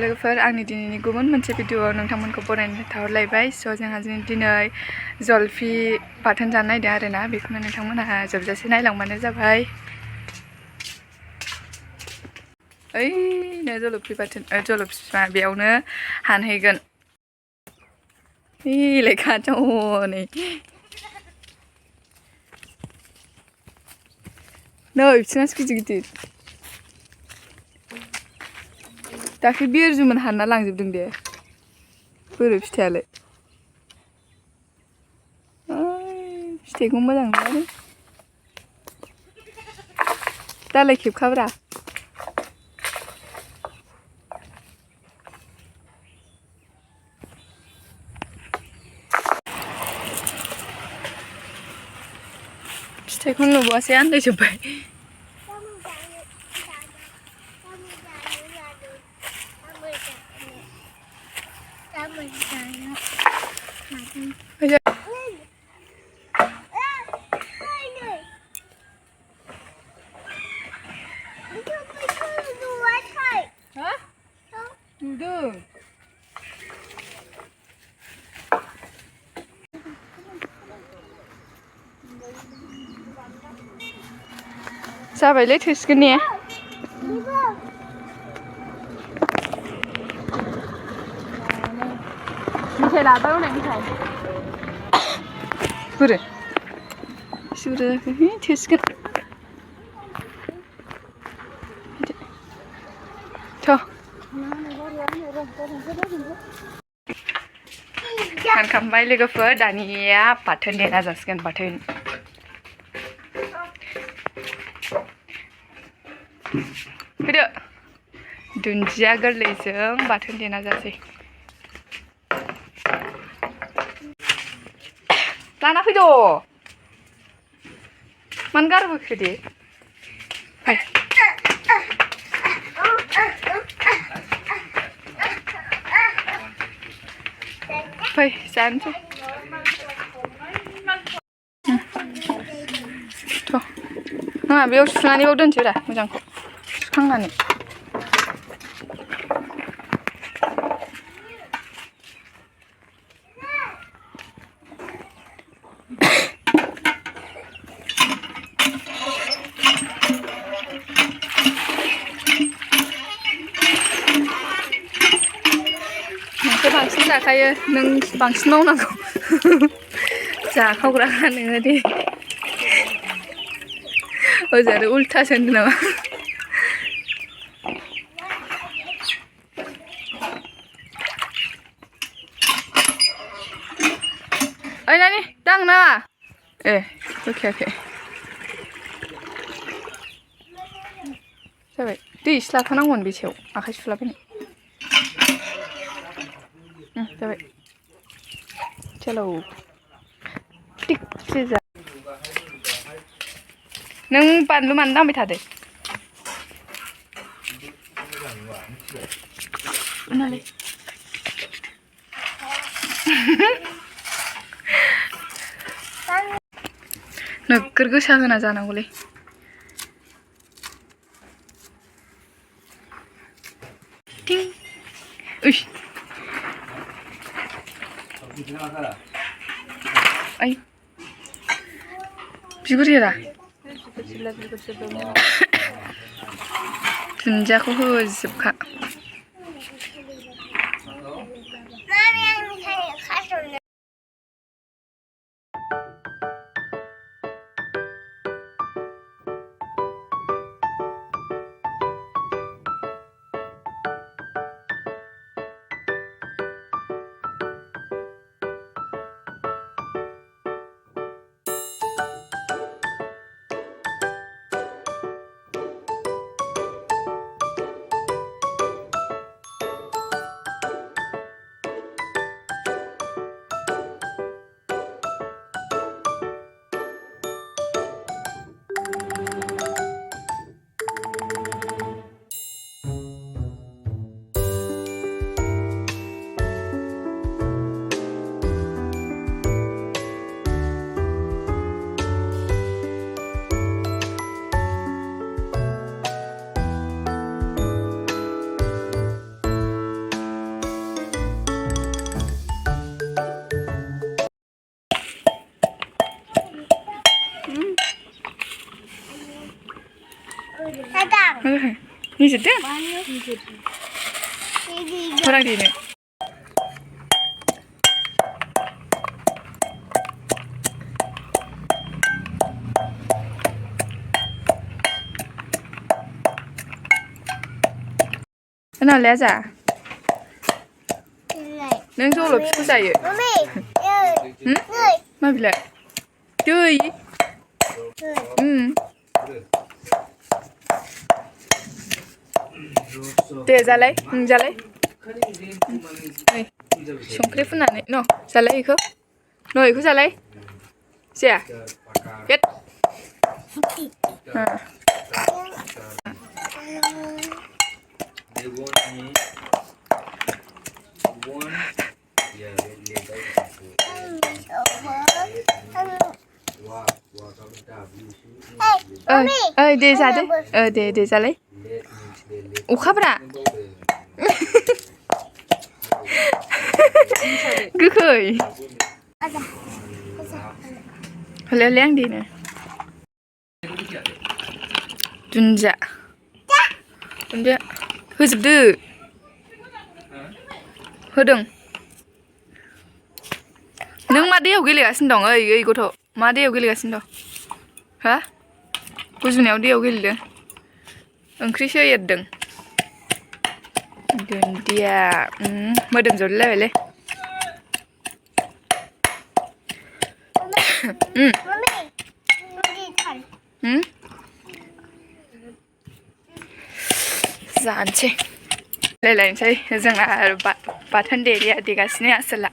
लोगोफोर आंनि दिनैनि गुबुन मोनसे भिडिअआव नोंथांमोनखौ बरायनो थाहरलायबाय स' जोंहा दिनै जलफि बाथोन जानो नायदों आरोना बेखौनो नोंथांमोनहा जोबजासे नायलांबानो जाबाय। ओइनो जलफि बाथोन जलफि बिफाङा बेयावनो हानहैगोन। इलाय खाथियाव नै बिसोरनासो गिदिर गिदिर दाख्लै बिरजुमोन हानना लांजोबदों दे बोरो फिथाइयालाय फिथाइखौ मोजां नुवालै दालाय खेबखाब्रा फिथाइखौनो नुबावासै आन्दायजोब्बाय। नुदों जाबायलै थोसिगोन ने मिथाइ लाबो हनै मिथाइ बोरो सुरो थोसिगोन हानखांबाय लोगोफोर दानिया बाथोन देना जासिगोन बाथोन। फैदो दुन्दिया गोरलैजों बाथोन देना जासै। लाना फैद' मानो गारबोखो दे फै फै जानोसै नङा बेयाव सुनानै बाव दोनसैब्रा मोजांखौ सुखांनानै बांसिन जाखायो नों बांसिन मावनांगौ जाखावग्राखा नोङो दे ओजों आरो उल्थासो होनदों नामा ओइ नानि दांनो नाङा ए बोखायाखै जाबाय दै एसे लाफानांगौमोन बे सायाव आखाइ सुलाबायनो जाबाय चलो थिगसे जा नों बानलु मानो दांबाय थादो नोगोर गोसा होना जानांगौलै टिं उइस ay बिगुर एरा दुन्दियाखौ होजोबखा Ni sedang. Kurang di ni. Kenal le aja. Neng so lo piku saya. Ma bila. Tui. Deh जालाय जालाय संख्रि फुननानै न जालाय इखौ न इखौ जालाय जाया गेट दे जादो दे जालाय अखाब्रा गोखै हले आं देनो दुन्दिया होजोबदो होदों नों मा दैयाव गेलेगासिनो दं ओइ गथ' मा दैयाव गेलेगासिनो दं हा गुजुनायाव दैयाव गेलेदों ओंख्रिसो एरदों दुन्दिया मोदोम जलायलायबायलै जानोसै रायलायनोसै जोंना बाथोन देगासिनो आसोला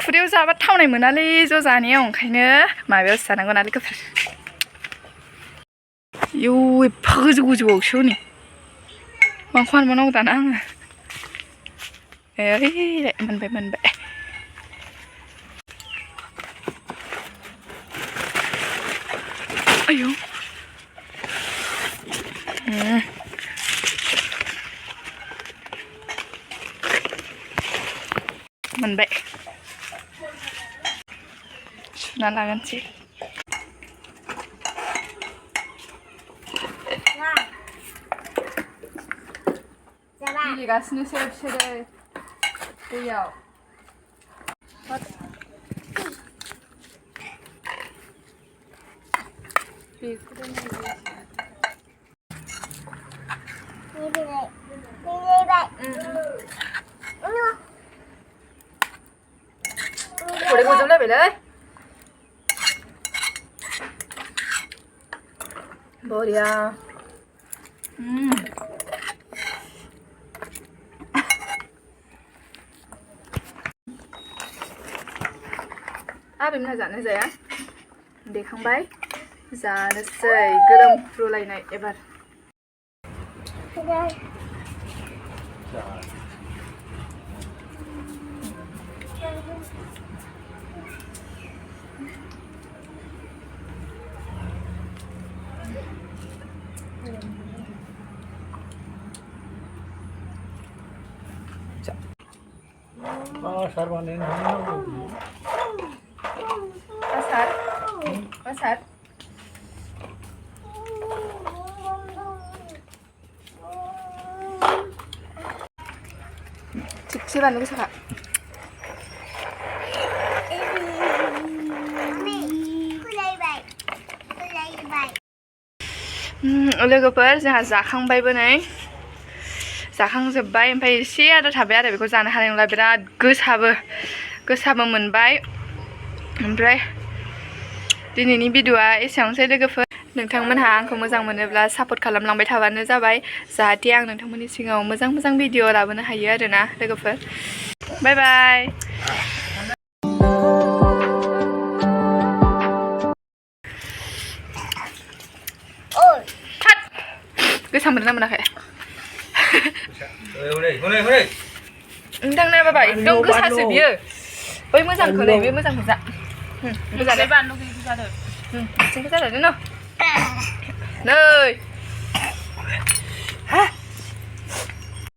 खुरैयाव जाबा थावनाय मोनालै ज' जानायाव ओंखायनो माबायावसो जानांगौ नालाय गोफोर इयौ एफा गोजौआवसो हनै माखौ हानबावनांगौ दाना आङो मोनबाय आयौ मोनबाय सुना लागोनसै गेलेगासिनोसो बिसोरो दैयाव खरै गजोबलायबायलै बरिया आबैमोनहा जानो जाया देखांबाय जानोसै गोलोमफ्रुलायनाय एबार Pasar. Cik baru bisa kak. लोगोफोर जोंहा जाखांबायबो नै जाखांजोब्बाय ओमफ्राय एसे आद्रा थाबाय आरो बेखौ जानो हानाय नंला बिराद गोसाबो मोनबाय ओमफ्राय दिनैनि भिडिअआ एसेबांसै लोगोफोर नोंथांमोनहा आंखौ मोजां मोनोब्ला सापर्ट खालामलांबाय थाबानो जाबाय जाहाथे आं नोंथांमोननि सिगाङाव मोजां भिडिअ लाबोनो हायो आरोना लोगोफोर बाय बाय गोसा मोनदोंना मोनाखै नोंथांना बाबा एकदम गोसासो बियो बै मोजांखौ नै बे मोजांखौ जा मोजाङै बानलु गैयै जादों जादों न नै